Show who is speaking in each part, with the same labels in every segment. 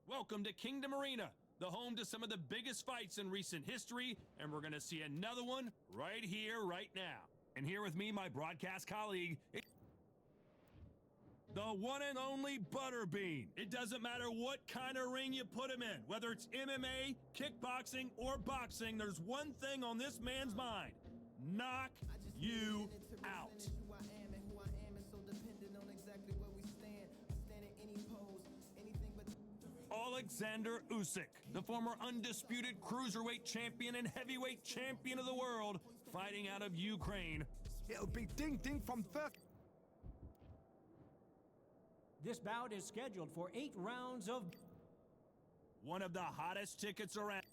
Speaker 1: Welcome to Kingdom Arena, the home to some of the biggest fights in recent history, and we're going to see another one right here, right now. And here with me, my broadcast colleague, the one and only Butterbean. It doesn't matter what kind of ring you put him in, whether it's MMA, kickboxing, or boxing, there's one thing on this man's mind: knock you out. Oleksandr Usyk, the former undisputed cruiserweight champion and heavyweight champion of the world, fighting out of Ukraine.
Speaker 2: It'll be ding-ding from third.
Speaker 3: This bout is scheduled for 8 rounds of...
Speaker 1: One of the hottest tickets around.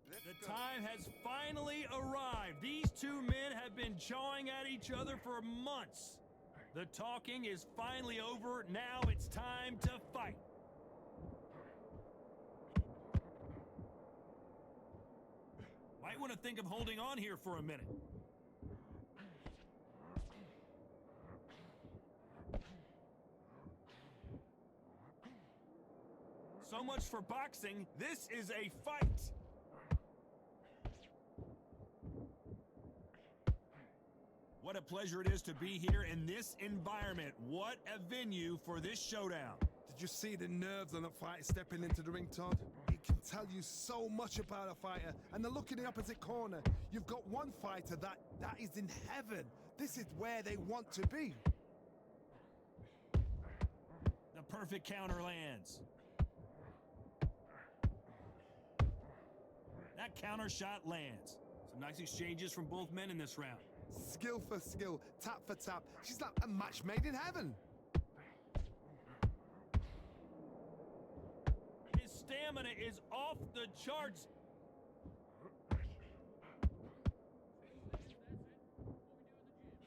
Speaker 1: The time has finally arrived. These two men have been jawing at each other for months. The talking is finally over. Now it's time to fight. Might want to think of holding on here for a minute. So much for boxing. This is a fight. What a pleasure it is to be here in this environment. What a venue for this showdown.
Speaker 2: Did you see the nerves on the fight stepping into the ring, Todd? It can tell you so much about a fighter. And then look in the opposite corner. You've got one fighter that is in heaven. This is where they want to be.
Speaker 1: The perfect counter lands. That counter shot lands. Some nice exchanges from both men in this round.
Speaker 2: Skill for skill, tap for tap. She's like a match made in heaven.
Speaker 1: His stamina is off the charts.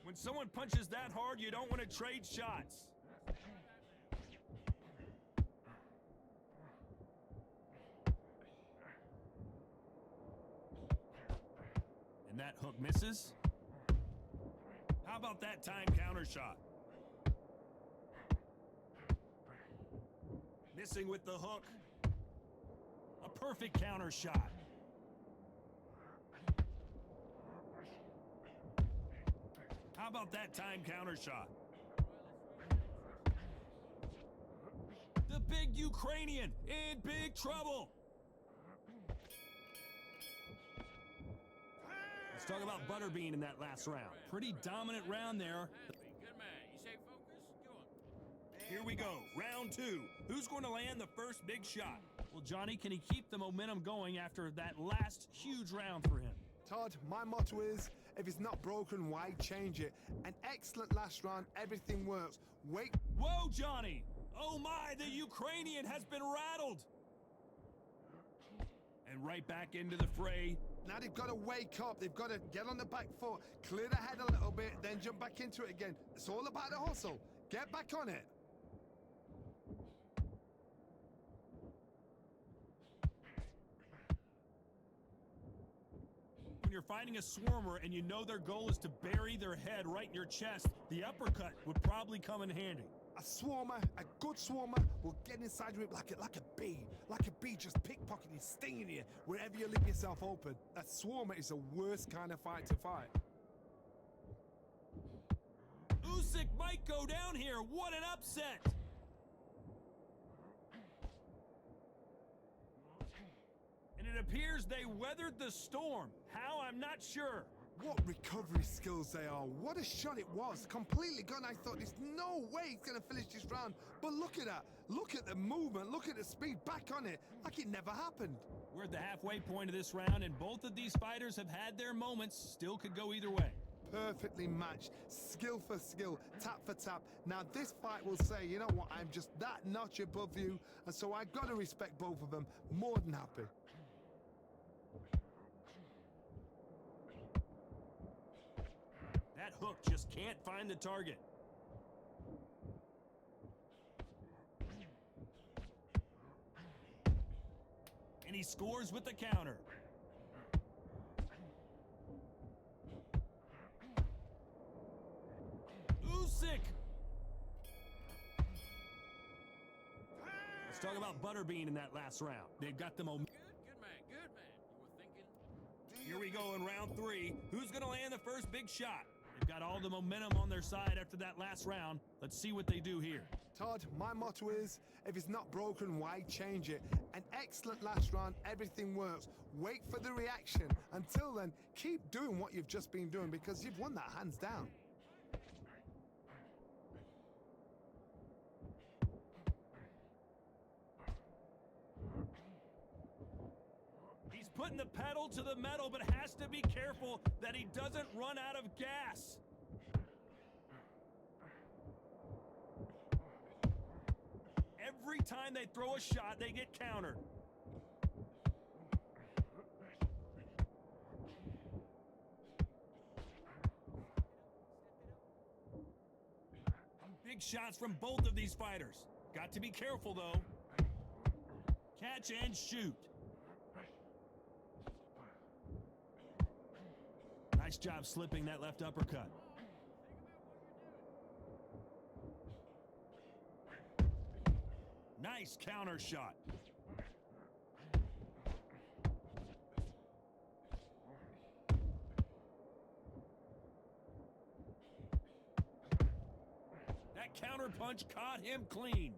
Speaker 1: When someone punches that hard, you don't want to trade shots. And that hook misses. How about that time counter shot? Missing with the hook. A perfect counter shot. How about that time counter shot? The big Ukrainian in big trouble. Let's talk about Butterbean in that last round. Pretty dominant round there.
Speaker 4: Good man. You say focus? Go on.
Speaker 1: Here we go, round 2. Who's going to land the first big shot? Well, Johnny, can he keep the momentum going after that last huge round for him?
Speaker 2: Todd, my motto is, if it's not broken, why change it? An excellent last round, everything works. Wait.
Speaker 1: Whoa, Johnny! Oh my, the Ukrainian has been rattled! And right back into the fray.
Speaker 2: Now they've got to wake up. They've got to get on the back foot, clear the head a little bit, then jump back into it again. It's all about the hustle. Get back on it.
Speaker 1: When you're fighting a swarmer and you know their goal is to bury their head right in your chest, the uppercut would probably come in handy.
Speaker 2: A swarmer, a good swarmer, will get inside you like a bee just pickpocketing, stinging you wherever you leave yourself open. A swarmer is the worst kind of fight to fight.
Speaker 1: Usyk might go down here. What an upset! And it appears they weathered the storm. How, I'm not sure.
Speaker 2: What recovery skills they are. What a shot it was. Completely gone. I thought there's no way he's going to finish this round. But look at that. Look at the movement. Look at the speed. Back on it. Like it never happened.
Speaker 1: We're at the halfway point of this round, and both of these fighters have had their moments. Still could go either way.
Speaker 2: Perfectly matched. Skill for skill. Tap for tap. Now this fight will say, you know what? I'm just that notch above you. And so I've got to respect both of them. More than happy.
Speaker 1: That hook just can't find the target. And he scores with the counter. Usyk! Let's talk about Butterbean in that last round. They've got the momentum.
Speaker 4: Good man, good man. You were thinking.
Speaker 1: Here we go in round 3. Who's going to land the first big shot? They've got all the momentum on their side after that last round. Let's see what they do here.
Speaker 2: Todd, my motto is, if it's not broken, why change it? An excellent last round, everything works. Wait for the reaction. Until then, keep doing what you've just been doing because you've won that hands down.
Speaker 1: He's putting the pedal to the metal, but has to be careful that he doesn't run out of gas. Every time they throw a shot, they get countered. Big shots from both of these fighters. Got to be careful, though. Catch and shoot. Nice job slipping that left uppercut. Nice counter shot. That counter punch caught him clean.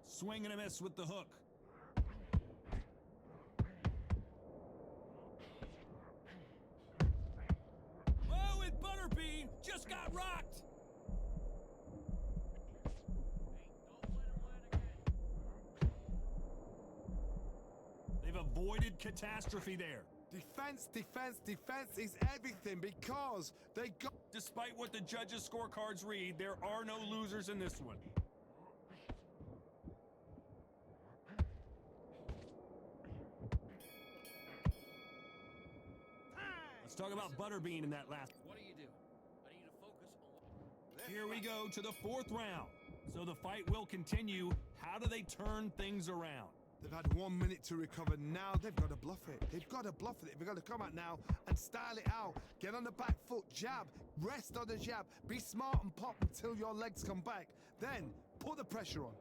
Speaker 1: Swing and a miss with the hook. Whoa, and Butterbean just got rocked. They've avoided catastrophe there.
Speaker 2: Defense, defense, defense is everything because they got...
Speaker 1: Despite what the judges' scorecards read, there are no losers in this one. Let's talk about Butterbean in that last.
Speaker 4: What do you do? I need to focus on.
Speaker 1: Here we go to the 4th round. So the fight will continue. How do they turn things around?
Speaker 2: They've had 1 minute to recover. Now they've got to bluff it. They've got to bluff it. They've got to come out now and style it out. Get on the back foot, jab, rest on the jab. Be smart and pop until your legs come back. Then put the pressure on.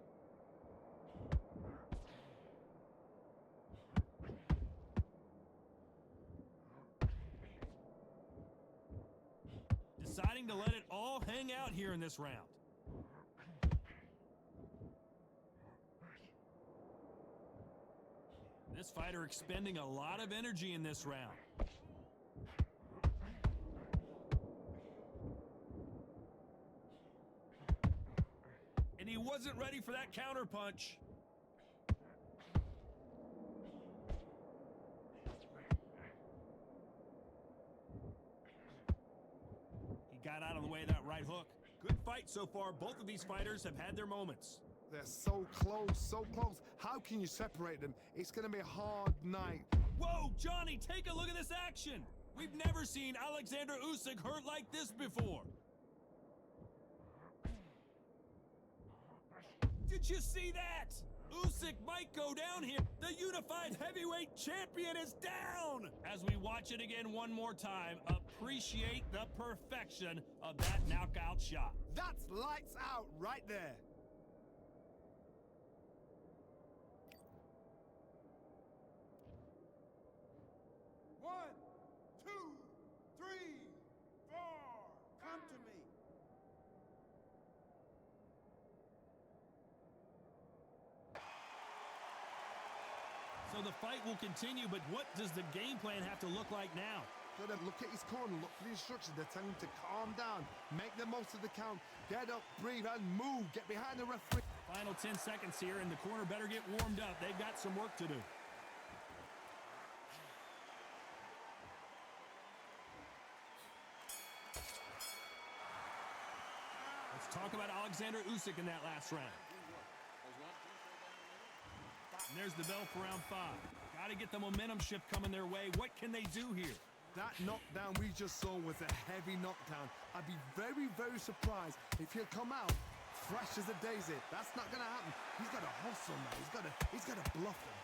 Speaker 1: Deciding to let it all hang out here in this round. This fighter expending a lot of energy in this round. And he wasn't ready for that counter punch. He got out of the way of that right hook. Good fight so far. Both of these fighters have had their moments.
Speaker 2: They're so close, so close. How can you separate them? It's going to be a hard night.
Speaker 1: Whoa, Johnny, take a look at this action. We've never seen Oleksandr Usyk hurt like this before. Did you see that? Usyk might go down here. The unified heavyweight champion is down. As we watch it again one more time, appreciate the perfection of that knockout shot.
Speaker 2: That's lights out right there.
Speaker 1: So the fight will continue, but what does the game plan have to look like now?
Speaker 2: Gotta look at his corner, look for the instructions. They're telling him to calm down, make the most of the count, get up, breathe, and move. Get behind the referee.
Speaker 1: Final 10 seconds here, and the corner better get warmed up. They've got some work to do. Let's talk about Oleksandr Usyk in that last round. And there's the bell for round 5. Got to get the momentum shift coming their way. What can they do here?
Speaker 2: That knockdown we just saw was a heavy knockdown. I'd be very, very surprised if he'll come out fresh as a daisy. That's not going to happen. He's got to hustle now. He's got to bluff him.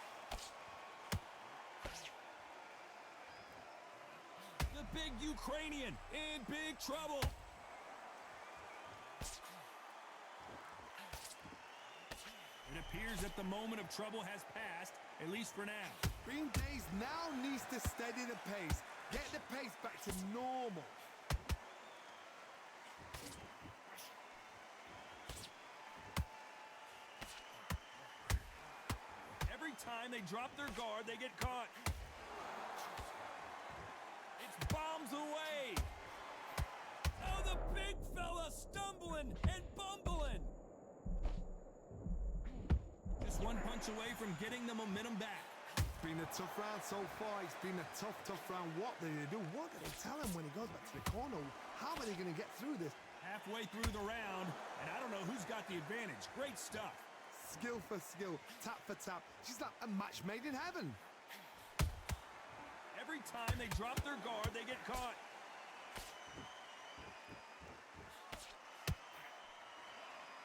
Speaker 1: The big Ukrainian in big trouble. appears that the moment of trouble has passed, at least for now.
Speaker 2: Green Days now needs to steady the pace. Get the pace back to normal.
Speaker 1: Every time they drop their guard, they get caught. It's bombs away. Oh, the big fella stumbling and bumbling. Just one punch away from getting the momentum back.
Speaker 2: It's been a tough round so far. It's been a tough round. What do they do? What do they tell him when he goes back to the corner? How are they going to get through this?
Speaker 1: Halfway through the round, and I don't know who's got the advantage. Great stuff.
Speaker 2: Skill for skill, tap for tap. She's like a match made in heaven.
Speaker 1: Every time they drop their guard, they get caught.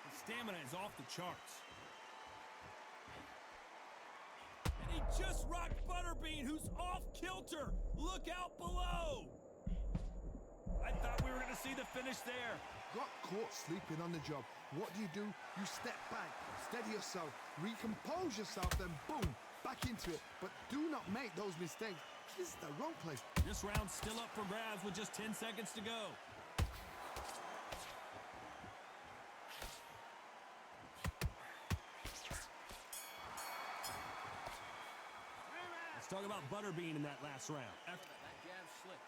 Speaker 1: The stamina is off the charts. And he just rocked Butterbean, who's off kilter. Look out below. I thought we were going to see the finish there.
Speaker 2: Got caught sleeping on the job. What do? You step back, steady yourself, recompose yourself, then boom, back into it. But do not make those mistakes. This is the wrong place.
Speaker 1: This round's still up for grabs with just 10 seconds to go. Let's talk about Butterbean in that last round.
Speaker 4: That jab slipped.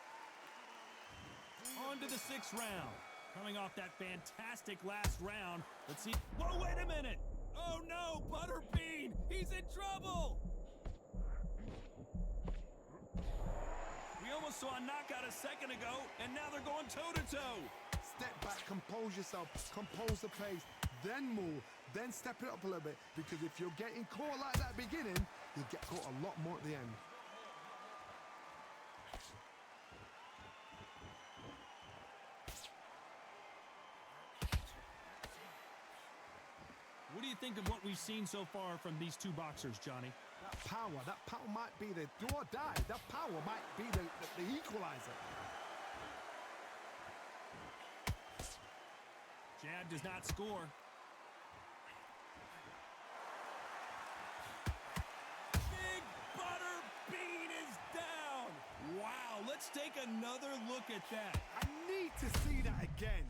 Speaker 1: On to the 6th round. Coming off that fantastic last round. Let's see. Whoa, wait a minute. Oh, no, Butterbean. He's in trouble. We almost saw a knockout a second ago, and now they're going toe-to-toe.
Speaker 2: Step back, compose yourself, compose the pace, then move, then step it up a little bit. Because if you're getting caught like that beginning, you'll get caught a lot more at the end.
Speaker 1: What do you think of what we've seen so far from these two boxers, Johnny?
Speaker 2: That power might be the do or die. That power might be the equalizer.
Speaker 1: Jab does not score. Big Butterbean is down. Wow, let's take another look at that.
Speaker 2: I need to see that again.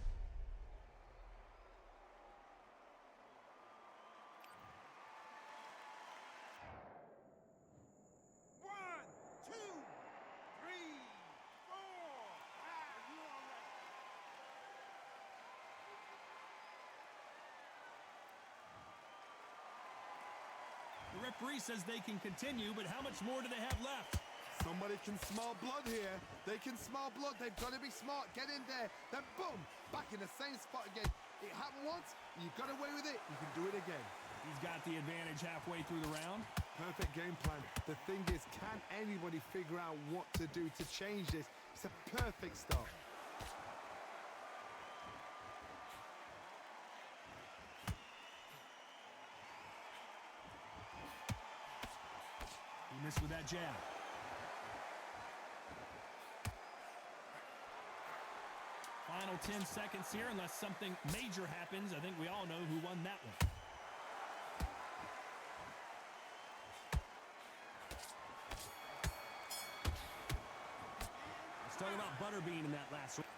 Speaker 1: The referee says they can continue, but how much more do they have left?
Speaker 2: Somebody can smell blood here. They can smell blood. They've got to be smart. Get in there. Then boom, back in the same spot again. It happened once. You got away with it. You can do it again.
Speaker 1: He's got the advantage halfway through the round.
Speaker 2: Perfect game plan. The thing is, can anybody figure out what to do to change this? It's a perfect start.
Speaker 1: He missed with that jab. Final 10 seconds here, unless something major happens. I think we all know who won that one. Let's talk about Butterbean in that last round.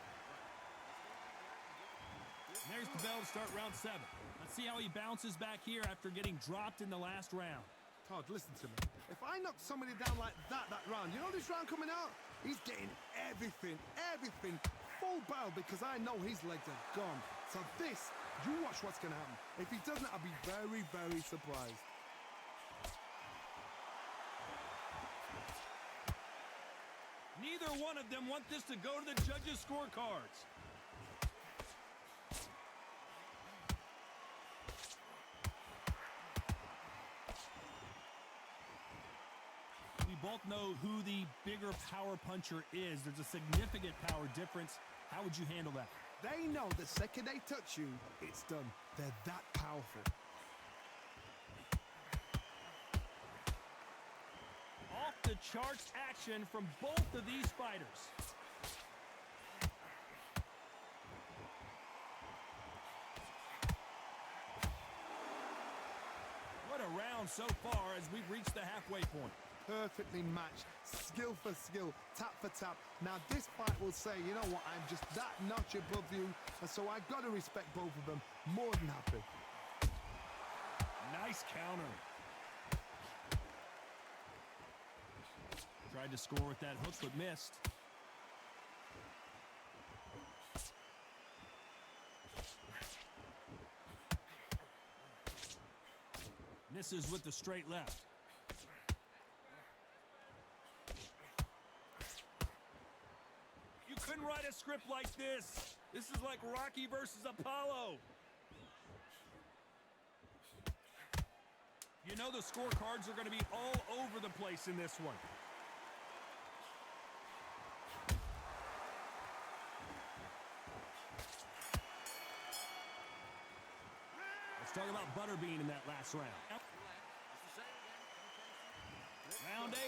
Speaker 1: There's the bell to start round 7. Let's see how he bounces back here after getting dropped in the last round.
Speaker 2: Todd, listen to me. If I knock somebody down like that round, you know this round coming out? He's getting everything, full barrel, because I know his legs are gone. So this, you watch what's going to happen. If he doesn't, I'll be very, very surprised.
Speaker 1: Neither one of them want this to go to the judges' scorecards. We both know who the bigger power puncher is. There's a significant power difference. How would you handle that?
Speaker 2: They know the second they touch you, it's done. They're that powerful.
Speaker 1: Off the charts action from both of these fighters. round so far as we've reached the halfway point.
Speaker 2: Perfectly matched, skill for skill, tap for tap. Now this fight will say, you know what, I'm just that notch above you, and so I've got to respect both of them. More than happy.
Speaker 1: Nice counter. Tried to score with that hook, but missed. Misses with the straight left. You couldn't write a script like this. This is like Rocky versus Apollo. You know the scorecards are going to be all over the place in this one. Let's talk about Butterbean in that last round. Round 8,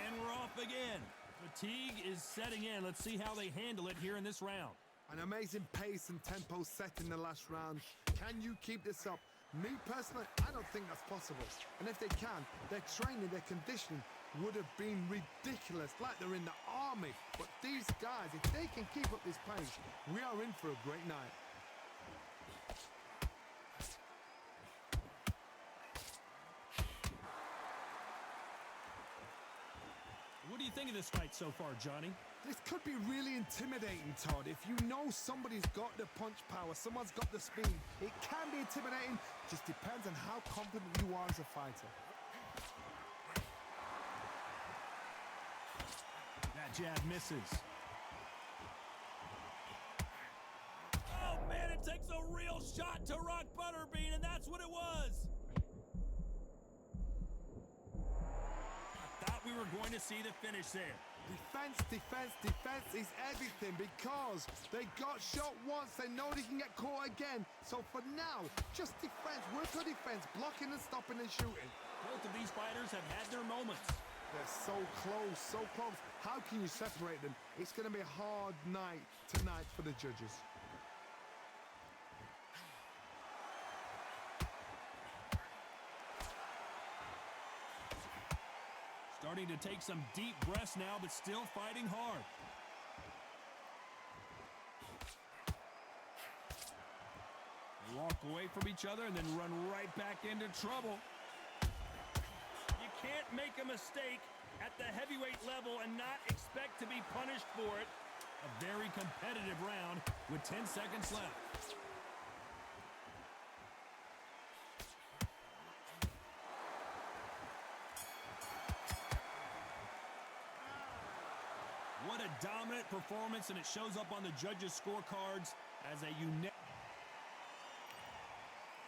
Speaker 1: and we're off again. Fatigue is setting in. Let's see how they handle it here in this round.
Speaker 2: An amazing pace and tempo set in the last round. Can you keep this up? Me personally, I don't think that's possible. And if they can, their training, their conditioning would have been ridiculous, like they're in the army. But these guys, if they can keep up this pace, we are in for a great night.
Speaker 1: What do you think of this fight so far, Johnny?
Speaker 2: This could be really intimidating, Todd. If you know somebody's got the punch power, someone's got the speed, it can be intimidating. Just depends on how confident you are as a fighter.
Speaker 1: That jab misses. Oh, man, it takes a real shot to rock Butterbean, and that's what it was. I thought we were going to see the finish there.
Speaker 2: Defense, defense, defense is everything because they got shot once. They know they can get caught again. So for now, just defense. Work on defense, blocking and stopping and shooting.
Speaker 1: Both of these fighters have had their moments.
Speaker 2: They're so close, so close. How can you separate them? It's going to be a hard night tonight for the judges.
Speaker 1: Starting to take some deep breaths now, but still fighting hard. They walk away from each other and then run right back into trouble. You can't make a mistake at the heavyweight level and not expect to be punished for it. A very competitive round with 10 seconds left. What a dominant performance, and it shows up on the judges' scorecards as a unanimous